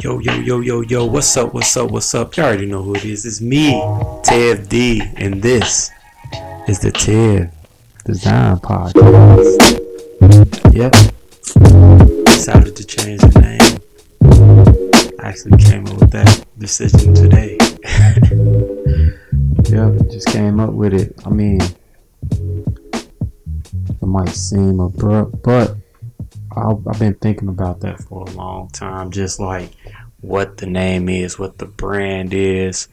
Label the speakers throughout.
Speaker 1: Yo, what's up? You already know who it is. It's me, TEV D, and this is the TEV Design Podcast. Yep, decided to change the name. I actually came up with that decision today. Yep, just came up with it. I mean, it might seem abrupt, but I've been thinking about that for a long time. Just like what the name is, what the brand is,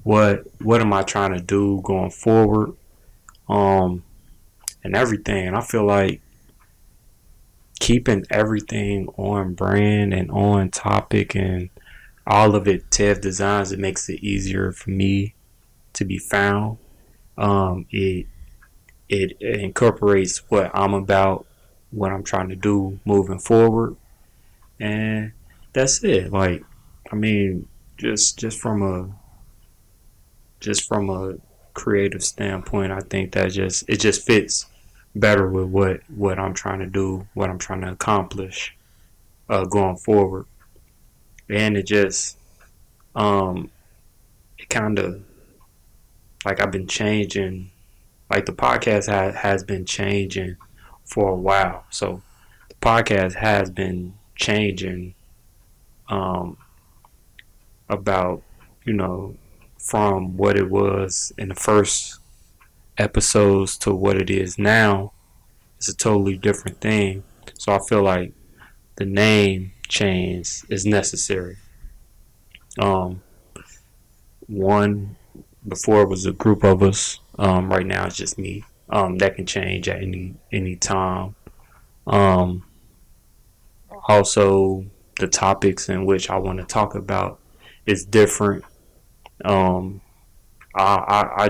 Speaker 1: what am I trying to do going forward, and everything. And I feel like keeping everything on brand and on topic and all of it TEV Designs, it makes it easier for me to be found. It incorporates what I'm about, what I'm trying to do moving forward, and that's it. Like, I mean, just from a creative standpoint, I think that it just fits better with what I'm trying to do, what I'm trying to accomplish going forward. And it just it kind of, like, I've been changing, like the podcast has been changing for a while. So the podcast has been changing about, from what it was in the first episodes to what it is now. It's a totally different thing. So I feel like the name change is necessary. One, before it was a group of us. Right now it's just me. That can change at any time. Also, the topics in which I want to talk about is different. I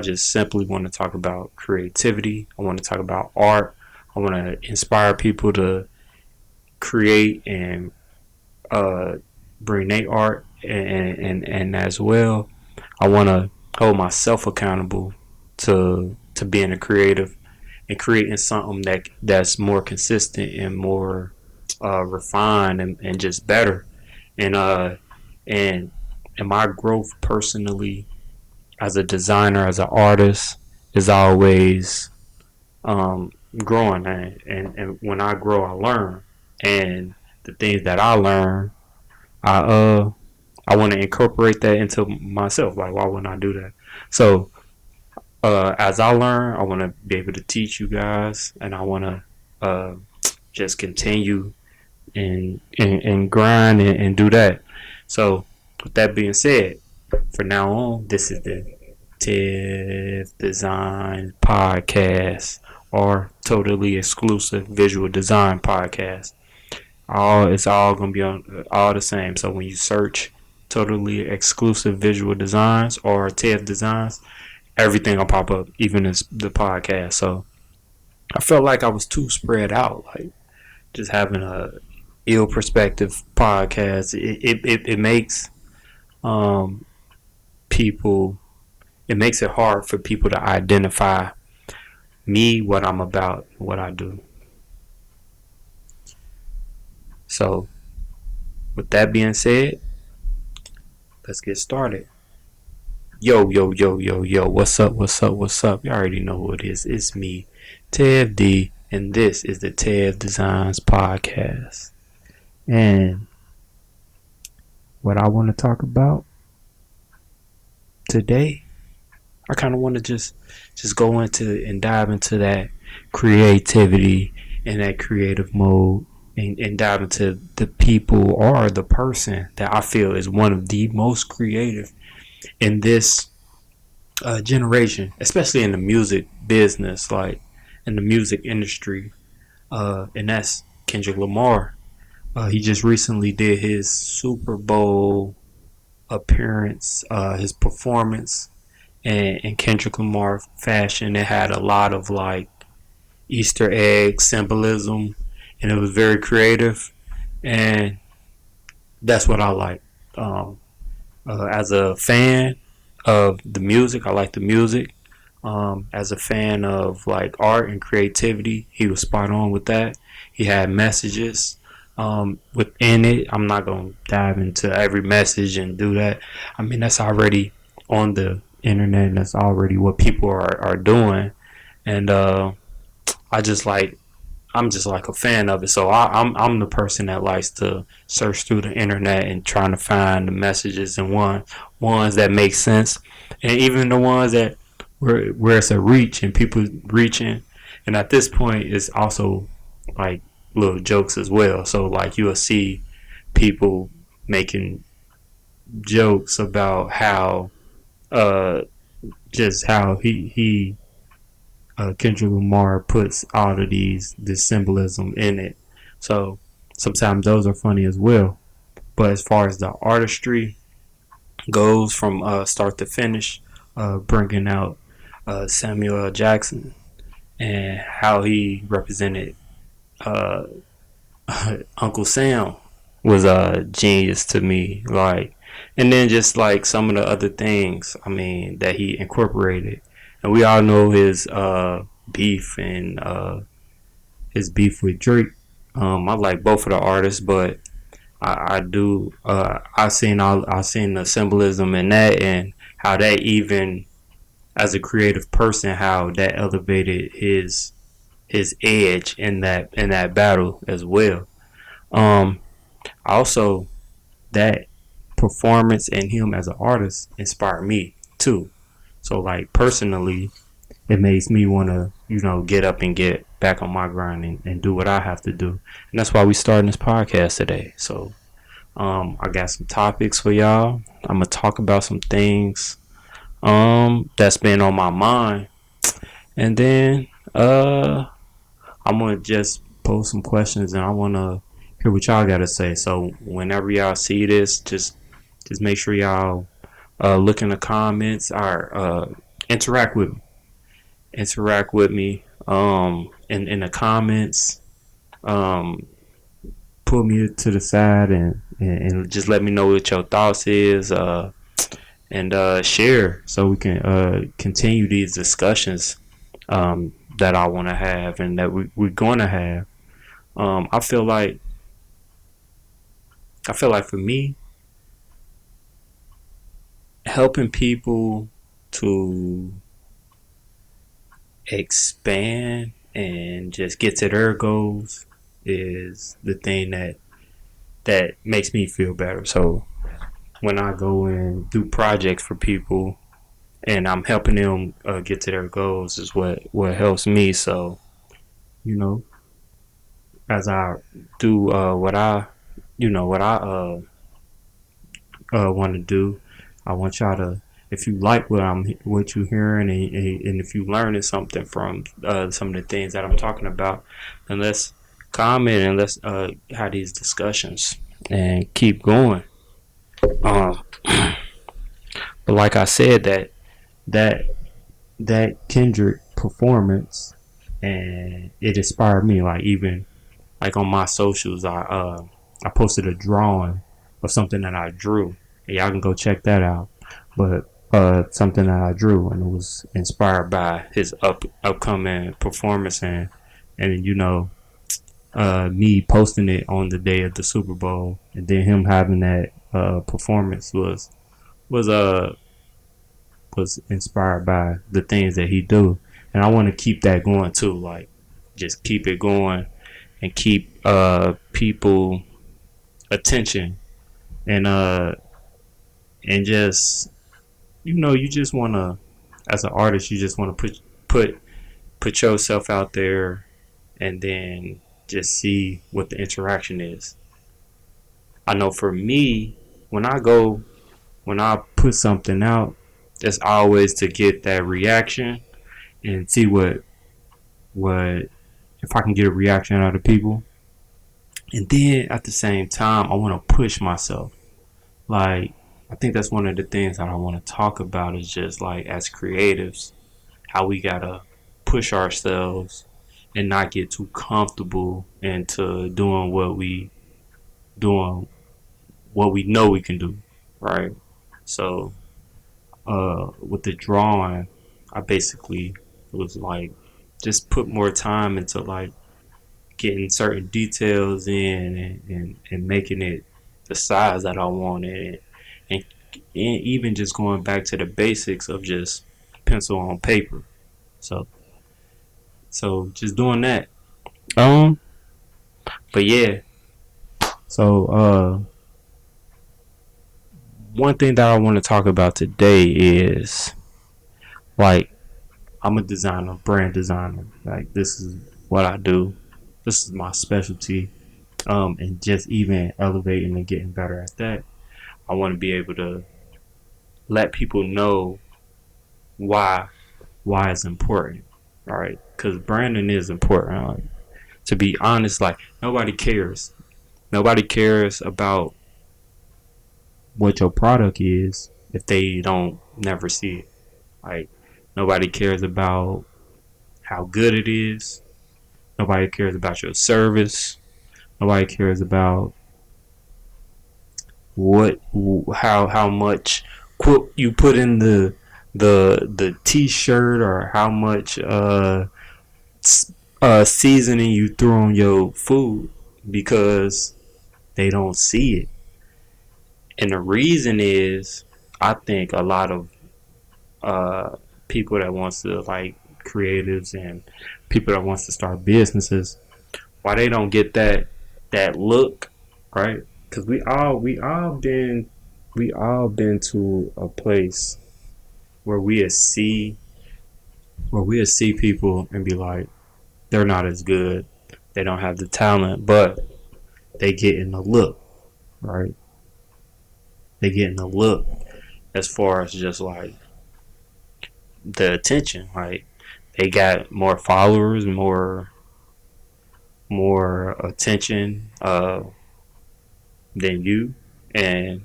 Speaker 1: just simply want to talk about creativity. I want to talk about art. I want to inspire people to create and bring their art, and as well, I want to hold myself accountable to being a creative and creating something that's more consistent and more refined and just better. And my growth personally as a designer, as an artist, is always growing. And when I grow, I learn. And the things that I learn, I want to incorporate that into myself. Like, why wouldn't I do that? So as I learn, I want to be able to teach you guys, and I want to just continue and grind and do that. So with that being said, for now on, this is the TEV Designs Podcast, or totally exclusive visual design podcast. It's all gonna be all the same. So when you search totally exclusive visual designs or TEV Designs, everything will pop up, even as the podcast. So I felt like I was too spread out, like just having a ill perspective podcast. It makes people, it makes it hard for people to identify me, what I'm about, what I do. So with that being said, let's get started. Yo, what's up? You already know who it is. It's me, TEV D, and this is the TEV Designs Podcast. And what I want to talk about today, I kind of want to just go into and dive into that creativity and that creative mode, and dive into the people or the person that I feel is one of the most creative in this generation, especially in the music business, like in the music industry, and that's Kendrick Lamar. He just recently did his Super Bowl appearance, his performance, and in Kendrick Lamar fashion. It had a lot of like Easter egg symbolism, and it was very creative, and that's what I like. As a fan of the music, I like the music. As a fan of like art and creativity, he was spot on with that. He had messages. Within it, I'm not gonna dive into every message and do that. I mean, that's already on the internet, and that's already what people are doing. And I just like I'm just like a fan of it. So I'm the person that likes to search through the internet and trying to find the messages and ones that make sense, and even the ones that where it's a reach and people reaching. And at this point, it's also like little jokes as well. So like you'll see people making jokes about how uh just how he Kendrick Lamar puts all of this symbolism in it. So sometimes those are funny as well. But as far as the artistry goes, from start to finish, bringing out Samuel L. Jackson and how he represented uh, Uncle Sam was a genius to me. Like, and then just like some of the other things, I mean, that he incorporated, and we all know his beef and his beef with Drake. I like both of the artists, but I do. I seen the symbolism in that, and how that even as a creative person, how that elevated his edge in that battle as well. Um, Also, that performance and him as an artist inspired me too. So like personally, it makes me want to get up and get back on my grind and do what I have to do. And that's why we starting this podcast today. So I got some topics for y'all. I'm gonna talk about some things that's been on my mind, and then I'm gonna just pose some questions, and I wanna hear what y'all gotta say. So whenever y'all see this, just make sure y'all look in the comments or interact with me. Interact with me in the comments. Um, Put me to the side and just let me know what your thoughts is. And share so we can continue these discussions that I want to have and that we're going to have. Um, I feel like I feel like for me, helping people to expand and just get to their goals is the thing that makes me feel better. So when I go and do projects for people and I'm helping them get to their goals is what helps me. So you know, as I do what I want to do, I want y'all to, if you like what you're hearing, and if you learning something from some of the things that I'm talking about, then let's comment and let's have these discussions and keep going. Um, but like I said, that that Kendrick performance, and it inspired me. Like even like on my socials, I posted a drawing of something that I drew. Y'all can go check that out. But something that I drew, and it was inspired by his upcoming performance, and me posting it on the day of the Super Bowl, and then him having that performance was was inspired by the things that he do, and I want to keep that going too. Like just keep it going and keep people attention, and and just you just want to, as an artist, you just want to put yourself out there, and then just see what the interaction is. I know for me, when when I put something out, it's always to get that reaction and see what if I can get a reaction out of people. And then at the same time, I want to push myself. Like, I think that's one of the things that I want to talk about is just like as creatives, how we gotta push ourselves and not get too comfortable into doing what we know we can do, right? So, with the drawing, I basically was like just put more time into like getting certain details in and making it the size that I wanted, and even just going back to the basics of just pencil on paper. So just doing that. Um, but yeah. So one thing that I want to talk about today is like I'm a designer, brand designer. Like this is what I do. This is my specialty. And just even elevating and getting better at that, I want to be able to let people know why it's important. All right, because branding is important. Like, to be honest, like nobody cares. Nobody cares about what your product is if they don't never see it. Like nobody cares about how good it is. Nobody cares about your service. Nobody cares about what how much quote you put in the t-shirt, or how much seasoning you threw on your food, because they don't see it. And the reason is, I think a lot of uh people that wants to, like, creatives and people that wants to start businesses, why they don't get that look, right? Because we all been to a place where we'll see people and be like, they're not as good, they don't have the talent, but they get in the look, right? They get in the look as far as just like the attention, like they got more followers, more attention than you, and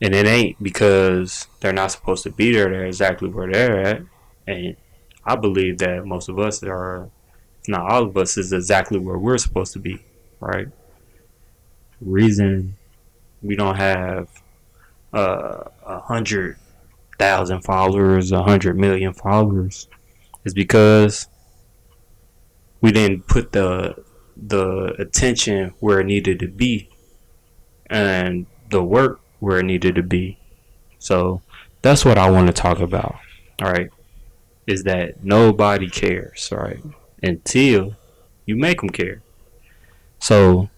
Speaker 1: it ain't because they're not supposed to be there. They're exactly where they're at, and I believe that most of us are, if not all of us, is exactly where we're supposed to be, right? Reason we don't have 100,000 followers, 100 million followers, is because we didn't put the attention where it needed to be, and the work where it needed to be. So that's what I want to talk about. All right, is that nobody cares, right? Until you make them care. So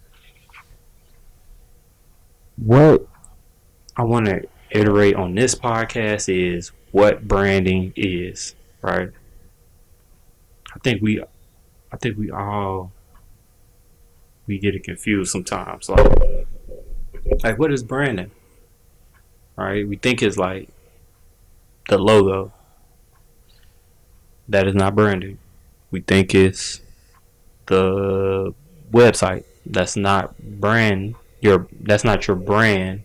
Speaker 1: what I want to iterate on this podcast is what branding is, right? I think we all we get it confused sometimes. Like what is branding? Right? We think it's like the logo. That is not branding. We think it's the website. That's not brand. That's not your brand.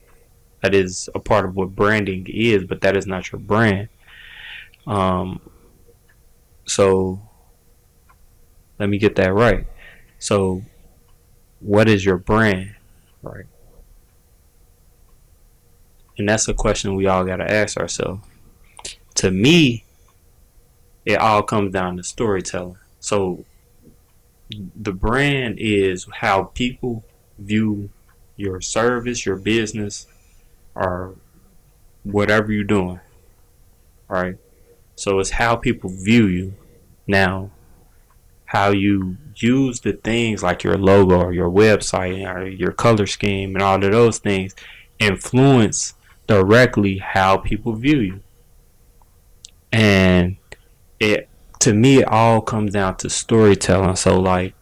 Speaker 1: That is a part of what branding is, but that is not your brand. Um, so let me get that right. So what is your brand, right? And that's a question we all gotta ask ourselves. To me, it all comes down to storytelling. So the brand is how people view your service, your business, or whatever you're doing, right? So it's how people view you. Now, how you use the things like your logo or your website or your color scheme and all of those things influence directly how people view you. And it, to me, it all comes down to storytelling. So like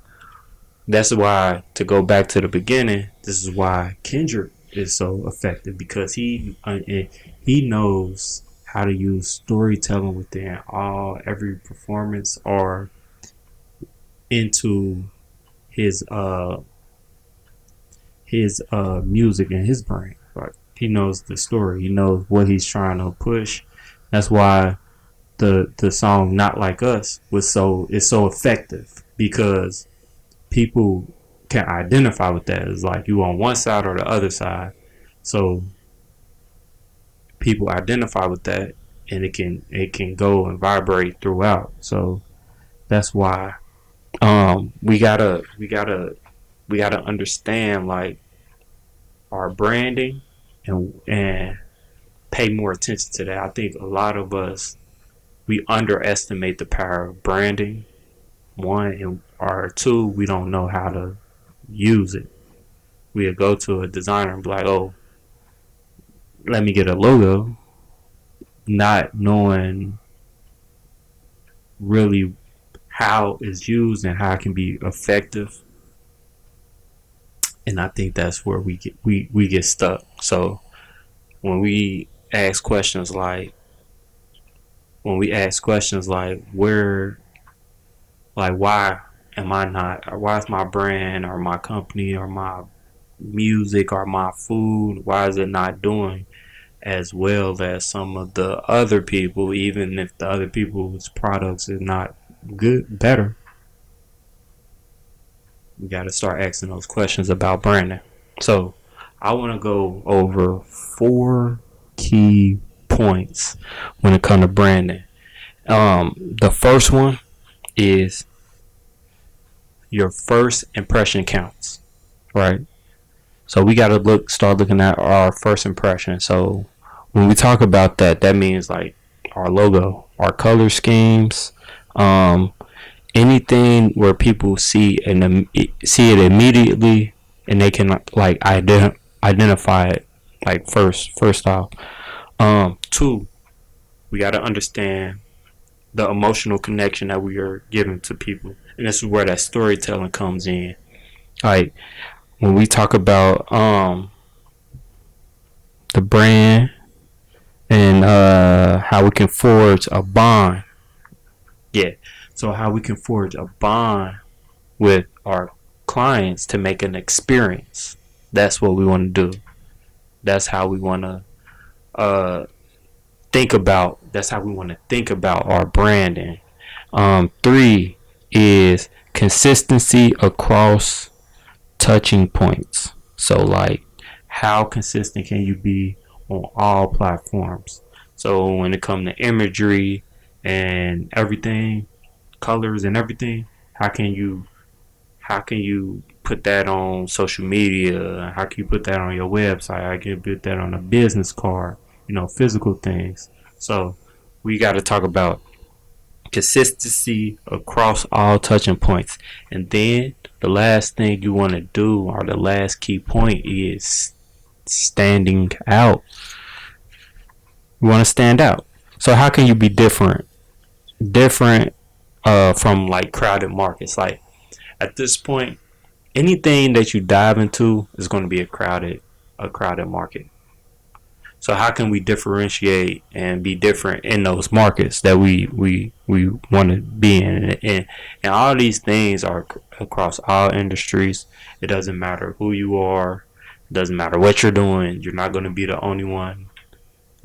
Speaker 1: that's why, to go back to the beginning, this is why Kendrick is so effective, because he knows how to use storytelling within every performance, or into his music and his brain. Like he knows the story, he knows what he's trying to push. That's why the song "Not Like Us" is so effective, because people can identify with that. It's like you on one side or the other side. So people identify with that, and it can go and vibrate throughout. So that's why We gotta understand like our branding and pay more attention to that. I think a lot of us we underestimate the power of branding. One and or two, we don't know how to use it. We'll go to a designer and be like, "Oh, let me get a logo," not knowing really how it's used and how it can be effective. And I think that's where we get stuck. So when we ask questions like where like why am I not or why is my brand or my company or my music or my food, why is it not doing as well as some of the other people, even if the other people's products is not better? We got to start asking those questions about branding. So I want to go over 4 key points when it comes to branding. The first one is your first impression counts, right? So we got to start looking at our first impression. So when we talk about that, that means like our logo, our color schemes, um, anything where people see it immediately and they can like identify it like first off. Two, we got to understand the emotional connection that we are giving to people, and this is where that storytelling comes in. Like when we talk about the brand and how we can forge a bond. Yeah. So how we can forge a bond with our clients to make an experience. That's what we want to do. That's how we want to think about. That's how we want to think about our branding. Three is consistency across touching points. So like, how consistent can you be on all platforms? So when it comes to imagery and everything, colors and everything, how can you put that on social media? How can you put that on your website? How can you put that on a business card? Physical things. So we got to talk about consistency across all touching points. And then the last thing you want to do, or the last key point, is standing out. You want to stand out. So how can you be different from like crowded markets? Like at this point, anything that you dive into is going to be a crowded market. So how can we differentiate and be different in those markets that we want to be in? And all these things are across all industries. It doesn't matter who you are. It doesn't matter what you're doing. You're not going to be the only one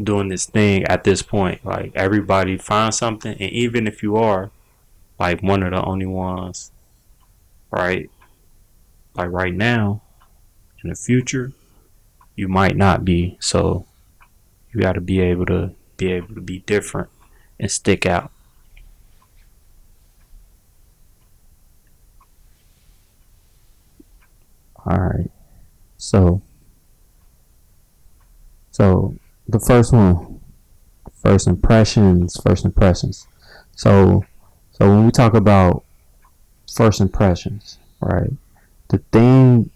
Speaker 1: doing this thing at this point. Like everybody finds something, and even if you are like one of the only ones, right? Like right now, in the future, you might not be. So you got to be different and stick out. All right. So so the first one, first impressions. So so when we talk about first impressions, right? The thing,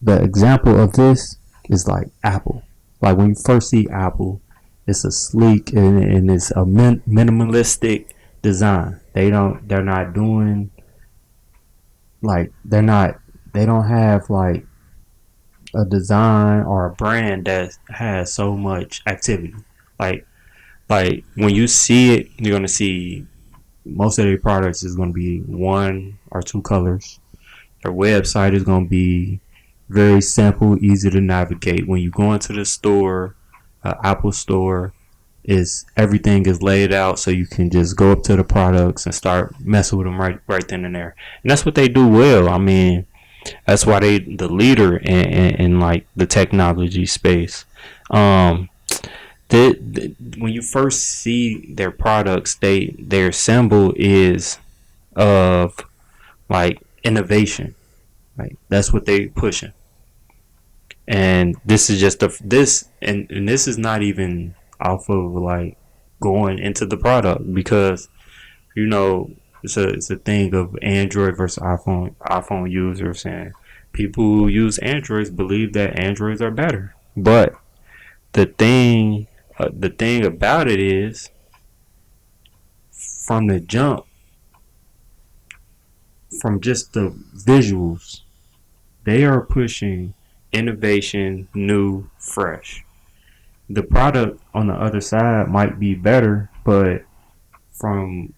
Speaker 1: the example of this is like Apple. Like when you first see Apple, it's a sleek and it's a minimalistic design. They're not doing like they don't have like a design or a brand that has so much activity. Like like when you see it, you're gonna see most of their products is gonna be 1 or 2 colors. Their website is gonna be very simple, easy to navigate. When you go into the store, Apple store, is everything is laid out so you can just go up to the products and start messing with them right then and there. And that's what they do well. I mean, that's why they the leader in like the technology space. Um, when you first see their products, their symbol is of like innovation. Like that's what they pushing. And this is just and this is not even off of like going into the product, because it's a thing of Android versus iPhone users, and people who use Androids believe that Androids are better. But the thing about it is, from the jump, from just the visuals, they are pushing innovation, new, fresh. The product on the other side might be better, but from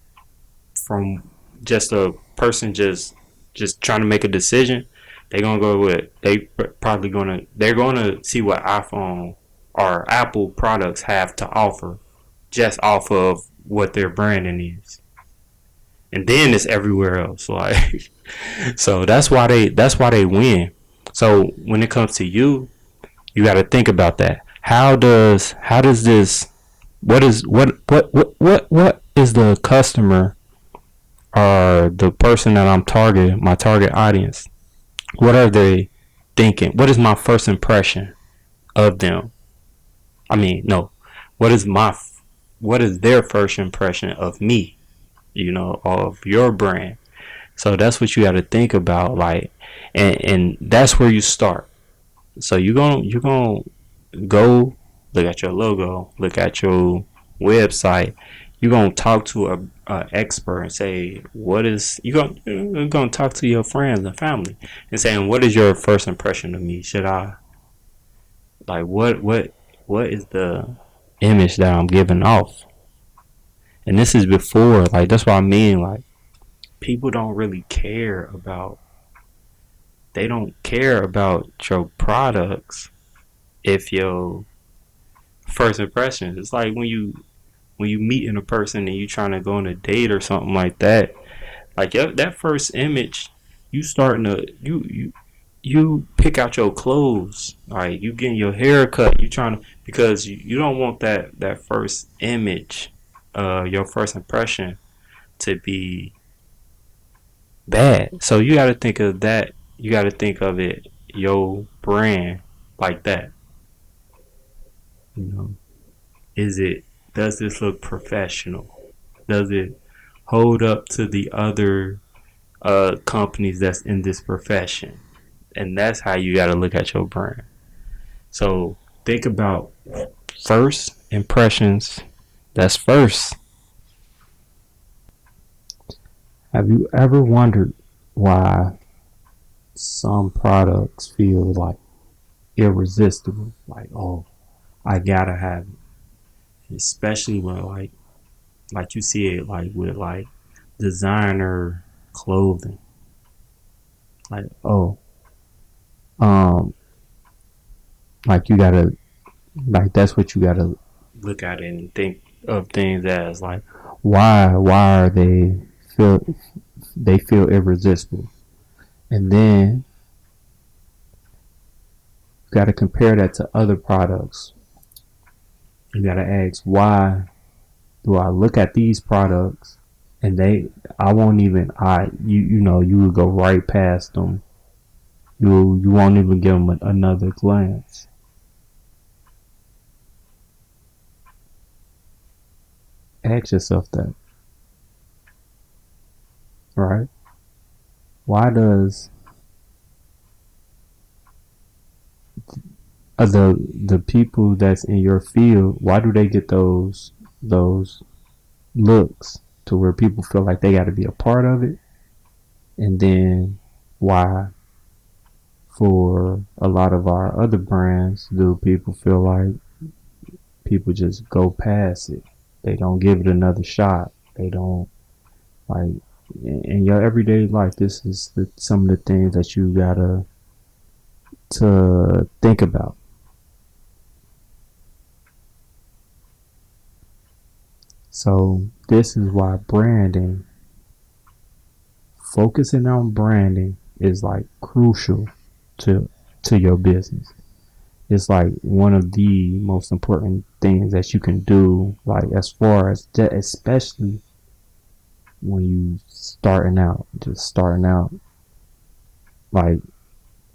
Speaker 1: from just a person just trying to make a decision, they're gonna see what iPhone or Apple products have to offer, just off of what their branding is, and then it's everywhere else. Like, so that's why they win. So when it comes to you, you got to think about that. How does this, what is the customer or the person that I'm targeting, my target audience, what are they thinking? What is my first impression of them? I mean, no. What is their first impression of me? Of your brand. So that's what you got to think about, like, and that's where you start. So you're gonna go look at your logo, look at your website. You're gonna talk to a expert and say, you're gonna talk to your friends and family and saying, what is your first impression of me? Should I, like, what is the image that I'm giving off? And this is before, like, that's what I mean, like, people don't really care about, they don't care about your products if your first impressions. It's like when you meeting a person and you trying to go on a date or something like that. Like, that first image, you starting to you pick out your clothes, like you getting your hair cut, you trying to, because you don't want that first image, your first impression, to be bad. So you got to think of that. You got to think of it, your brand, like that. You know, does this look professional? Does it hold up to the other companies that's in this profession? And that's how you got to look at your brand. So think about first impressions. That's first. Have you ever wondered why some products feel like irresistible? Like, oh, I gotta have it. Especially when, like you see it, like, with, like, designer clothing. Like, oh, um, like, you gotta, like, that's what you gotta look at it and think of things as, like, why are they feel irresistible? And then you got to compare that to other products. You got to ask, why do I look at these products and I won't even, you would go right past them. You won't even give them another glance. Ask yourself that, right? Why does the people that's in your field, why do they get those looks to where people feel like they got to be a part of it? And then why, for a lot of our other brands, do people feel like people just go past it? They don't give it another shot. They don't, like, in your everyday life, this is some of the things that you gotta to think about. So this is why focusing on branding is, like, crucial to your business. It's like one of the most important things that you can do, like, as far as that, especially when you starting out, just starting out, like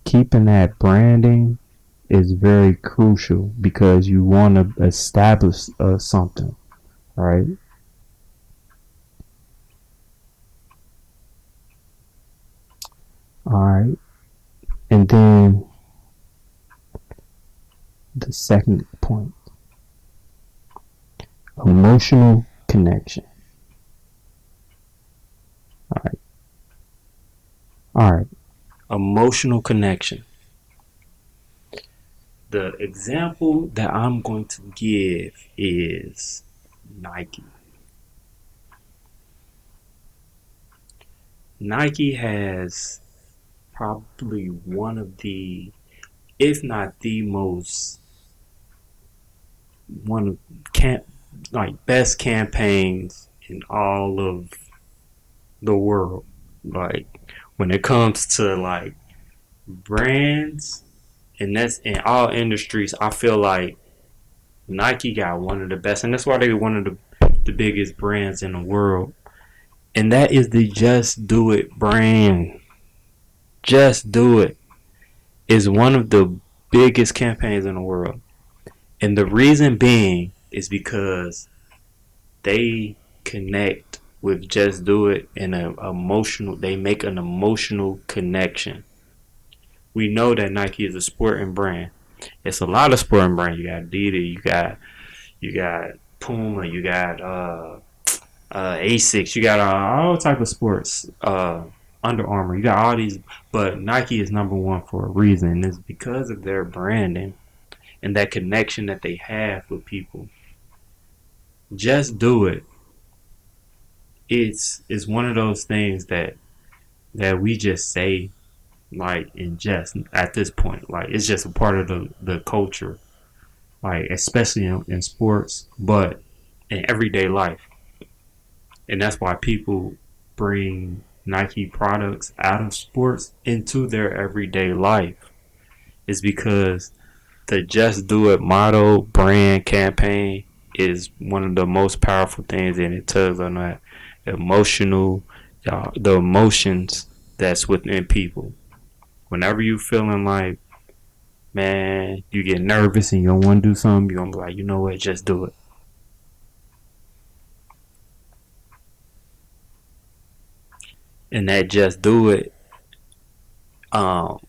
Speaker 1: keeping that branding is very crucial because you want to establish something, right? All right, and then the second point, emotional connection. All right, all right, emotional connection. The example that I'm going to give is Nike. Nike has probably one of the, if not the most, one of best campaigns in all of the world. Like when it comes to like brands, and that's in all industries, I feel like Nike got one of the best, and that's why they're one of the biggest brands in the world. And that is the Just Do It brand. Just Do It is one of the biggest campaigns in the world. And the reason being is because they connect with Just Do It in they make an emotional connection. We know that Nike is a sporting brand. It's a lot of sporting brands. You got Adidas, you got Puma, you got Asics, you got all type of sports. Under Armour, you got all these, but Nike is number one for a reason, and it's because of their branding and that connection that they have with people. Just Do It. It's one of those things that we just say like in jest at this point. Like it's just a part of the culture, like especially in sports, but in everyday life. And that's why people bring Nike products out of sports into their everyday life. Is because the Just Do It motto, brand, campaign is one of the most powerful things, and it tugs on that emotional, the emotions that's within people. Whenever you feeling like, man, you get nervous and you don't want to do something, you're going to be like, you know what, just do it. And that Just Do It, um,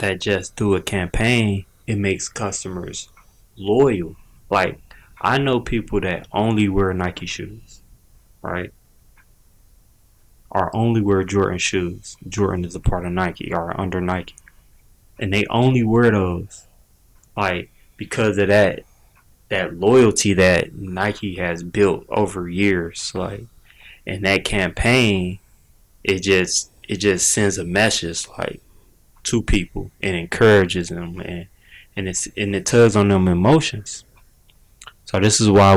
Speaker 1: that Just Do It campaign, it makes customers loyal. Like, I know people that only wear Nike shoes, right? Or only wear Jordan shoes. Jordan is a part of Nike or under Nike. And they only wear those, like, because of that loyalty that Nike has built over years. Like, and that campaign, it just sends a message like to people and encourages them, and it tugs on them emotions. So this is why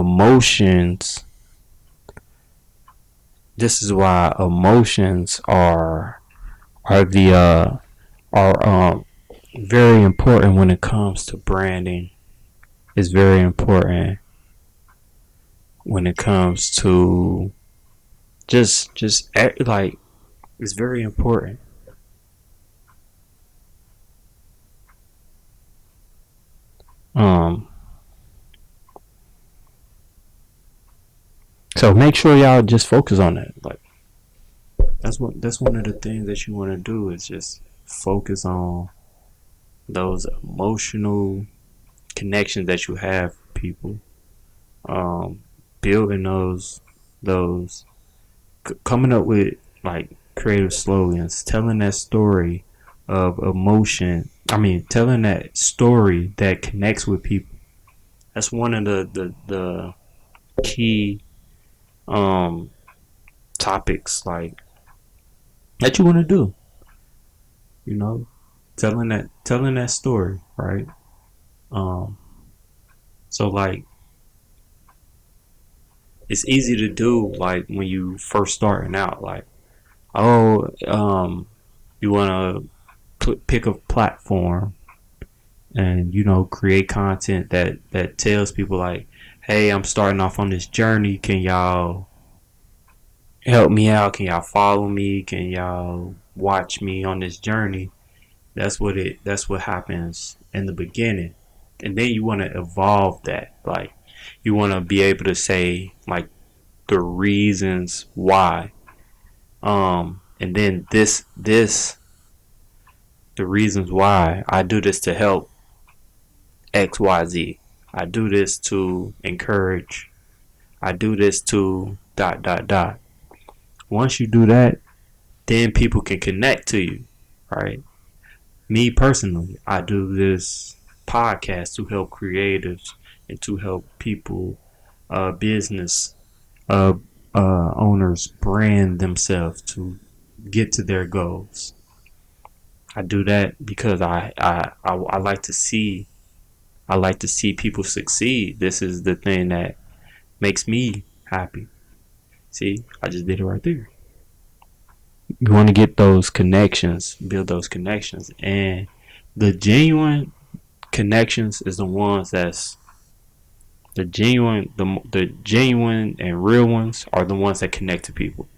Speaker 1: emotions emotions are the are very important when it comes to branding. It's very important when it comes to just like it's very important. Um, so make sure y'all just focus on that. Like that's one of the things that you want to do is just focus on those emotional connections that you have with people. Um, building those coming up with like creative slogans, telling that story of emotion. I mean, telling that story that connects with people. That's one of the key um topics like that you want to do. You know, telling that story, right? Um, so like it's easy to do like when you first starting out. Like, oh, you want to pick a platform and create content that tells people like, hey, I'm starting off on this journey. Can y'all help me out? Can y'all follow me? Can y'all watch me on this journey? That's what happens in the beginning. And then you want to evolve that. Like, you want to be able to say like the reasons why. And then this the reasons why I do this to help XYZ. I do this to encourage. I do this to dot dot dot. Once you do that, then people can connect to you, right? Me personally, I do this podcast to help creatives and to help people, business uh, owners brand themselves to get to their goals. I do that because I like to see people succeed. This is the thing that makes me happy. See, I just did it right there. You want to get those connections, build those connections, and the genuine connections is the ones that's the genuine and real ones are the ones that connect to people.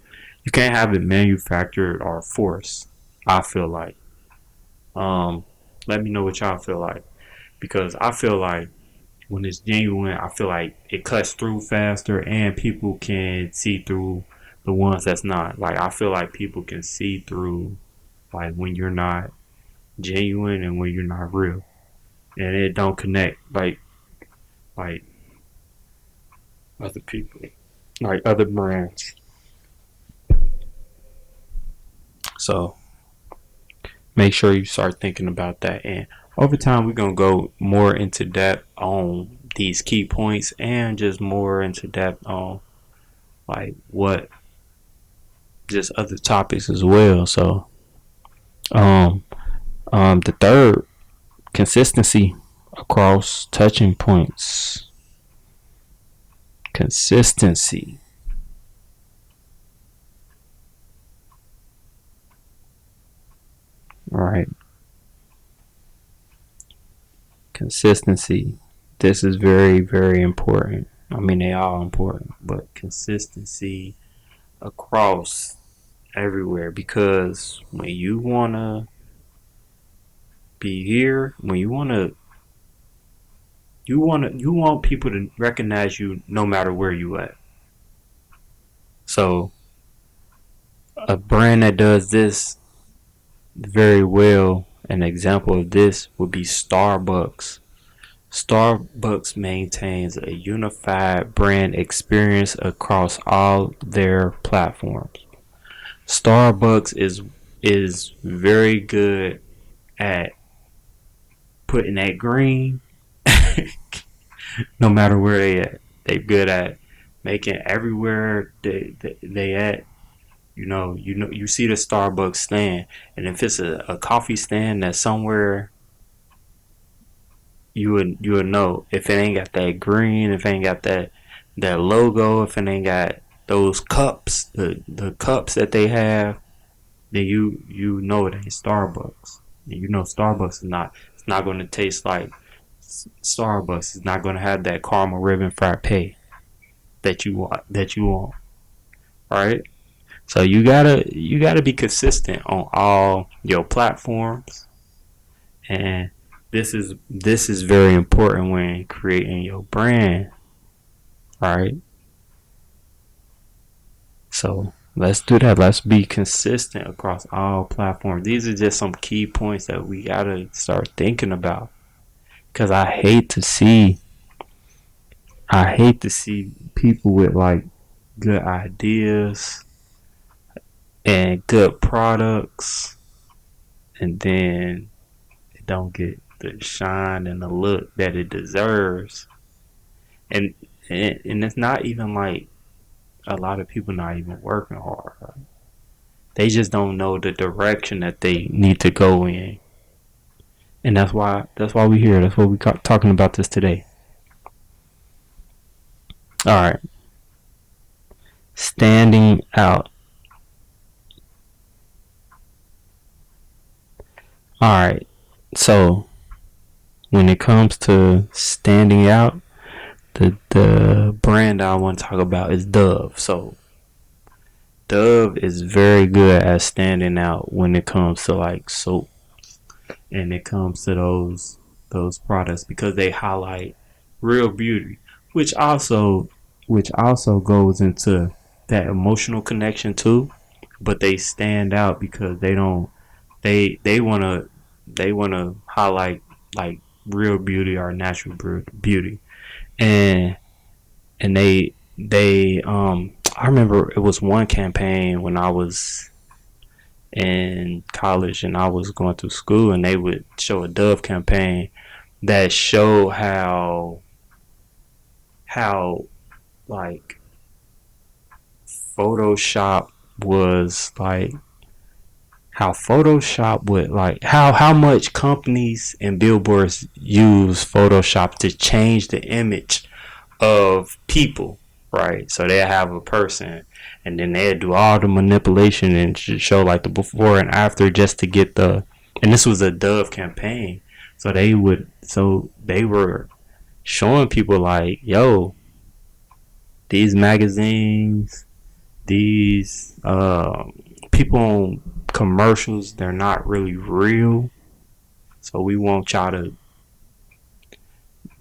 Speaker 1: You can't have it manufactured or forced. I feel like. Um, Let me know what y'all feel like, because I feel like when it's genuine, I feel like it cuts through faster and people can see through the ones that's not. Like, I feel like people can see through like when you're not genuine and when you're not real, and it don't connect like other people, like other brands. So make sure you start thinking about that, and over time we're gonna go more into depth on these key points and just more into depth on like what just other topics as well. So um the third, consistency across touching points. Consistency. All right. Consistency. This is very, very important. I mean, they all important, but consistency across everywhere, because when you want to be here, when you want people to recognize you no matter where you at. So a brand that does this very well, an example of this would be Starbucks. Starbucks maintains a unified brand experience across all their platforms. Starbucks is very good at putting that green no matter where they at. They good at making everywhere they at. You see the Starbucks stand, and if it's a coffee stand that's somewhere, you would know if it ain't got that green, if it ain't got that logo, if it ain't got those cups, the cups that they have, then you know it ain't Starbucks. And you know Starbucks is not. It's not going to taste like Starbucks. It's not going to have that caramel ribbon frappe that you want. Right? So you gotta be consistent on all your platforms, and this is very important when creating your brand, right? So let's do that. Let's be consistent across all platforms. These are just some key points that we gotta start thinking about, because I hate to see people with like good ideas and good products, and then it don't get the shine and the look that it deserves. And and it's not even like a lot of people not even working hard. Right? They just don't know the direction that they need to go in, and that's why we here. That's what we talking about this today. All right, standing out. All right, so when it comes to standing out, the brand I want to talk about is Dove. So Dove is very good at standing out when it comes to like soap and it comes to those products because they highlight real beauty, which also goes into that emotional connection too. But they stand out because they wanna highlight like real beauty or natural beauty, and they I remember it was one campaign when I was in college and I was going through school, and they would show a Dove campaign that showed how like Photoshop was like how Photoshop would like how much companies and billboards use Photoshop to change the image of people, right? So they have a person, and then they do all the manipulation and show like the before and after just to get the. And this was a Dove campaign, so they were showing people like, yo, these magazines, these people on commercials, they're not really real. So we want y'all to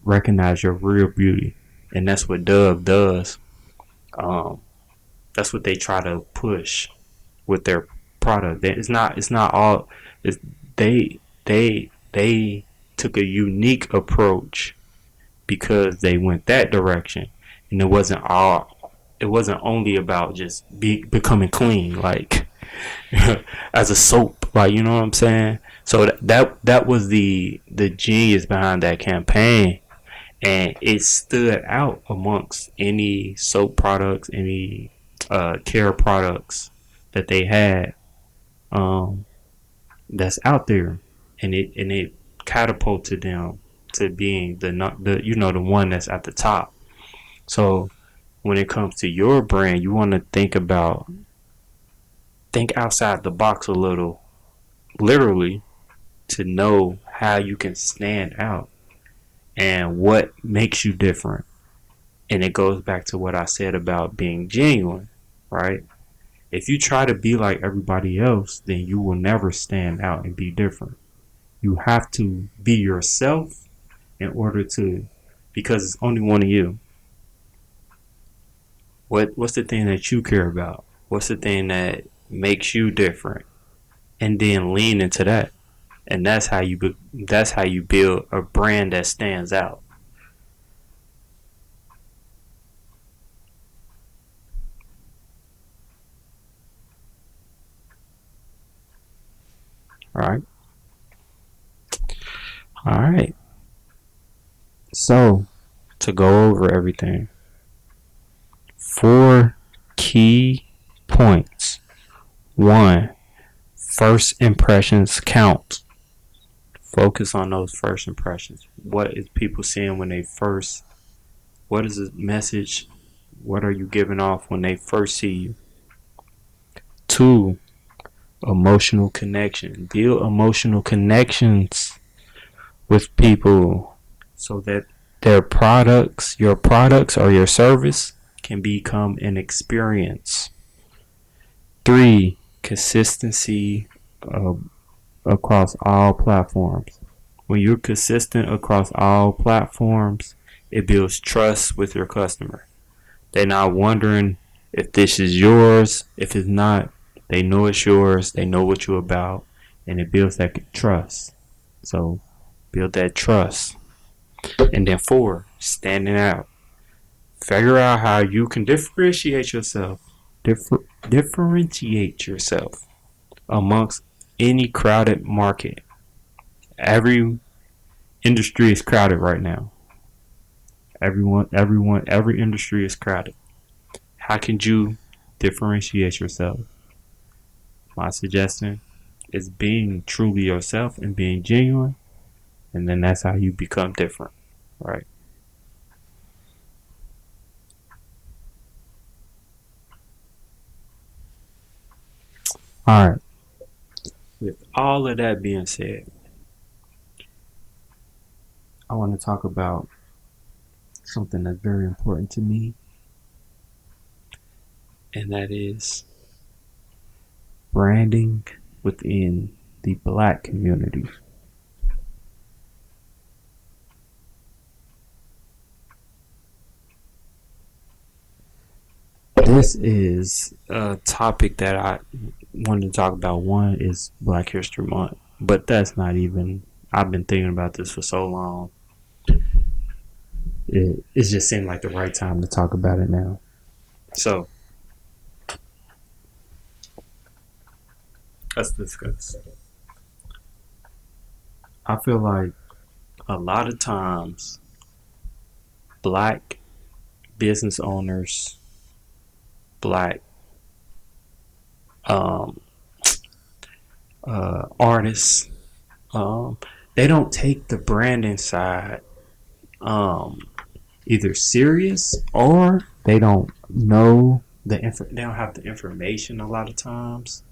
Speaker 1: recognize your real beauty, and that's what Dove does. Um, that's what they try to push with their product. It's not all. It's, they took a unique approach because they went that direction, and it wasn't only about just becoming clean, like as a soap, like you know what I'm saying. So that was the genius behind that campaign, and it stood out amongst any soap products, any care products that they had, um, that's out there, and it catapulted them to being the one that's at the top. So when it comes to your brand, you want to think outside the box a little, literally, to know how you can stand out and what makes you different. And it goes back to what I said about being genuine, right? If you try to be like everybody else, then you will never stand out and be different. You have to be yourself in order to, because it's only one of you. What's the thing that you care about? What's the thing that makes you different? And then lean into that. And that's how you build a brand that stands out. All right. All right. So to go over everything, 4 key points. One, first impressions count. Focus on those first impressions. What is people seeing when they first? What is the message? What are you giving off when they first see you? Two, emotional connection. Build emotional connections with people so that your products or your service can become an experience. Three, consistency across all platforms. When you're consistent across all platforms, it builds trust with your customer. They're not wondering if this is yours. If it's not, they know it's yours. They know what you're about, and it builds that trust. So build that trust. And then four, standing out. Figure out how you can differentiate yourself. Differentiate yourself amongst any crowded market. Every industry is crowded right now. Every industry is crowded. How can you differentiate yourself? My suggestion is being truly yourself and being genuine, and then that's how you become different, right? All right. With all of that being said, I want to talk about something that's very important to me, and that is branding within the Black community. This is a topic that I wanted to talk about. One is Black History Month, but that's not even. I've been thinking about this for so long. It just seemed like the right time to talk about it now. So let's discuss. I feel like a lot of times Black business owners, Black um, artists, they don't take the branding side either serious, or they don't know they don't have the information a lot of times,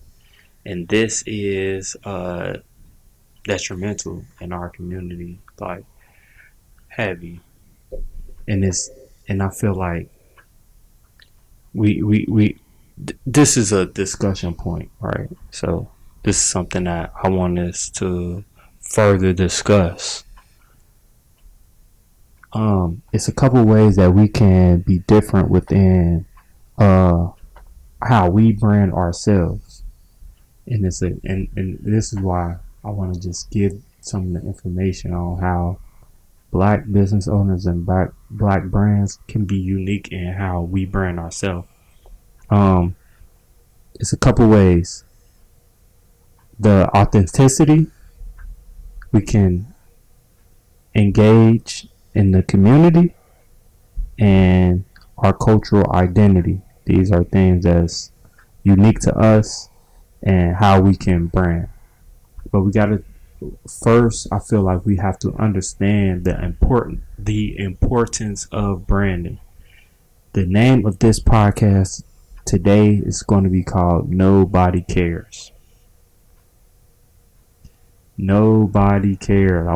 Speaker 1: and this is detrimental in our community, like heavy. And I feel like we this is a discussion point, right? So this is something that I want us to further discuss. It's a couple ways that we can be different within how we brand ourselves, and this is why I want to just give some of the information on how Black business owners and black brands can be unique in how we brand ourselves. Um, it's a couple ways. The authenticity, we can engage in the community, and our cultural identity. These are things that's unique to us and how we can brand. But we gotta first, I feel like we have to understand the importance of branding. The name of this podcast today is going to be called Nobody Cares. Nobody cares.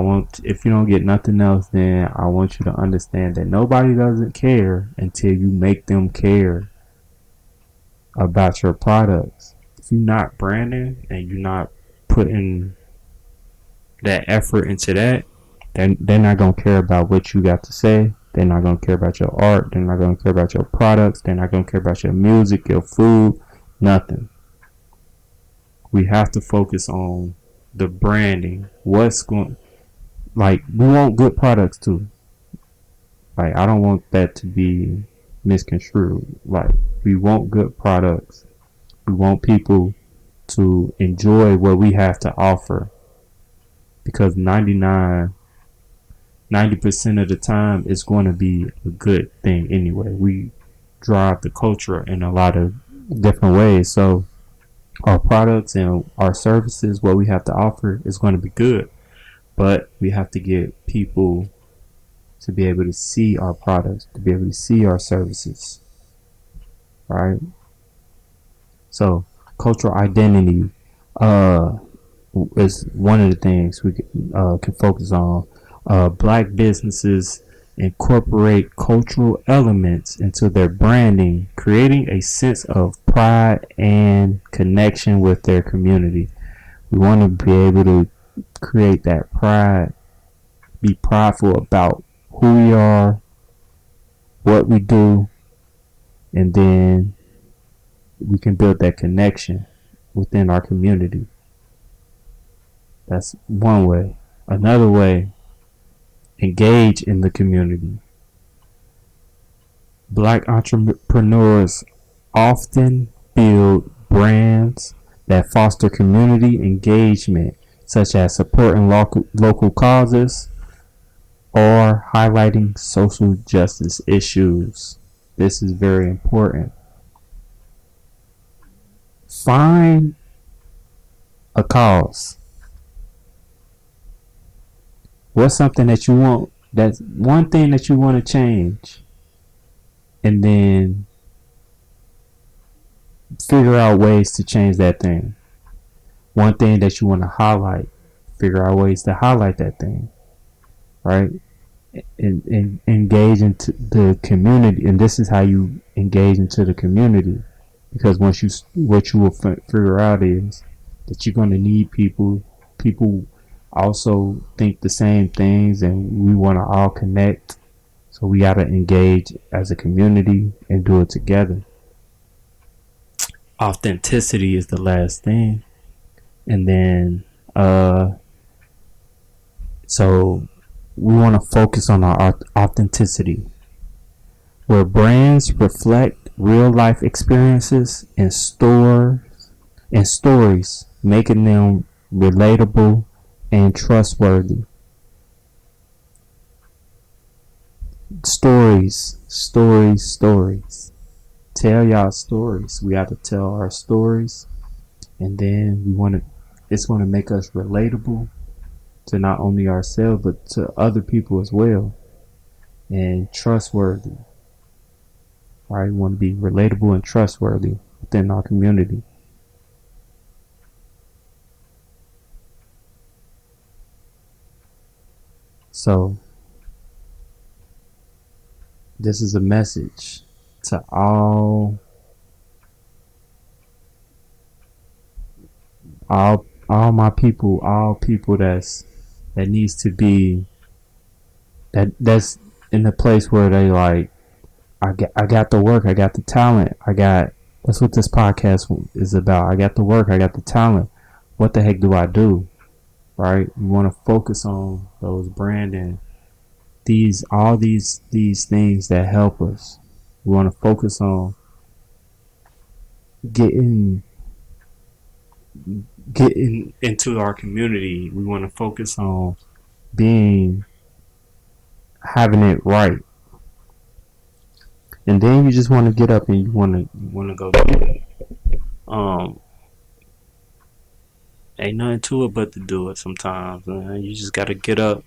Speaker 1: If you don't get nothing else, then I want you to understand that nobody doesn't care until you make them care about your products. If you're not branding and you're not putting that effort into that, then they're not going to care about what you got to say. They're not going to care about your art. They're not going to care about your products. They're not going to care about your music, your food, nothing. We have to focus on the branding. We want good products too. Like, I don't want that to be misconstrued. Like, we want good products. We want people to enjoy what we have to offer, because 90% of the time it's going to be a good thing anyway. We drive the culture in a lot of different ways. So our products and our services, what we have to offer, is going to be good. But we have to get people to be able to see our products, to be able to see our services. Right? So cultural identity is one of the things we can focus on. Black businesses incorporate cultural elements into their branding, creating a sense of pride and connection with their community. We want to be able to create that pride, be prideful about who we are, what we do, and then we can build that connection within our community. That's one way. Another way, engage in the community. Black entrepreneurs often build brands that foster community engagement, such as supporting local causes or highlighting social justice issues. This is very important. Find a cause. What's something that you want? That's one thing that you want to change. And then figure out ways to change that thing. One thing that you want to highlight. Figure out ways to highlight that thing. Right? and engage into the community. And this is how you engage into the community, because what you will figure out is that you're going to need people also think the same things, and we want to all connect. So we got to engage as a community and do it together. Authenticity is the last thing. And then so we want to focus on our authenticity, where brands reflect real life experiences and stories, making them relatable and trustworthy. Stories. Tell y'all stories. We have to tell our stories, and then it's going to make us relatable to not only ourselves but to other people as well, and trustworthy. Right? We want to be relatable and trustworthy within our community. So this is a message to all my people, all people that needs to be that's in a place where they like, I got the work, I got the talent, that's what this podcast is about. I got the work, I got the talent. What the heck do I do? Right? We want to focus on those branding, all these things that help us. We want to focus on getting into our community. We want to focus on having it right. And then you just want to get up and you want to go do it. Ain't nothing to it but to do it sometimes. You just got to get up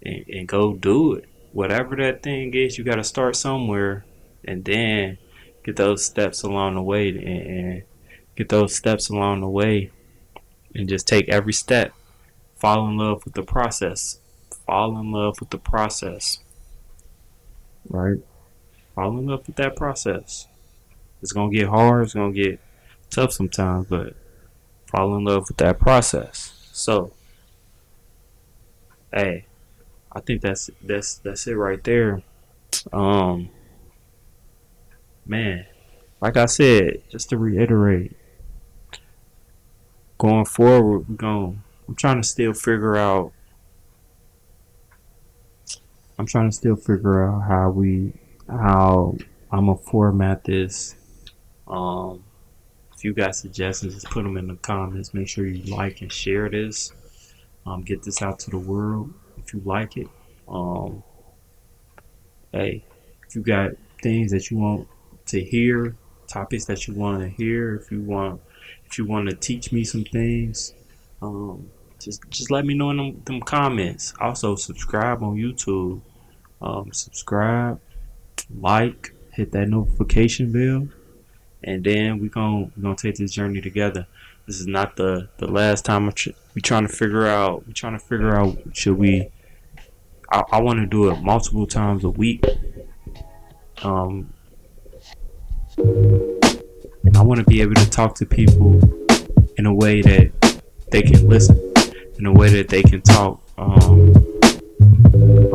Speaker 1: and go do it. Whatever that thing is, you got to start somewhere, and then get those steps along the way, and just take every step. Fall in love with the process. Right? Fall in love with that process. It's going to get hard. It's going to get tough sometimes, but fall in love with that process. So, hey, I think that's it right there. Man, like I said, just to reiterate, going forward, I'm trying to still figure out how I'm gonna format this. If you got suggestions, just put them in the comments. Make sure you like and share this. Get this out to the world if you like it. Hey, if you got things that you want to hear, topics that you want to hear, if you want to teach me some things, just let me know in them comments. Also, subscribe on YouTube. Subscribe, like, hit that notification bell, and then we're gonna take this journey together. This is not the last time we trying to figure out. Should we? I want to do it multiple times a week. And I want to be able to talk to people in a way that they can listen, in a way that they can talk. I'm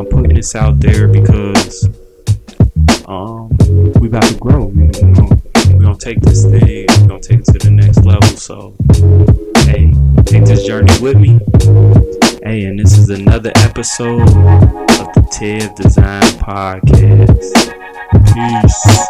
Speaker 1: putting this out there because we about to grow. We're gonna take this thing. We're gonna take it to the next level. So, hey, take this journey with me. Hey, and this is another episode of the TEV Designs Podcast. Peace.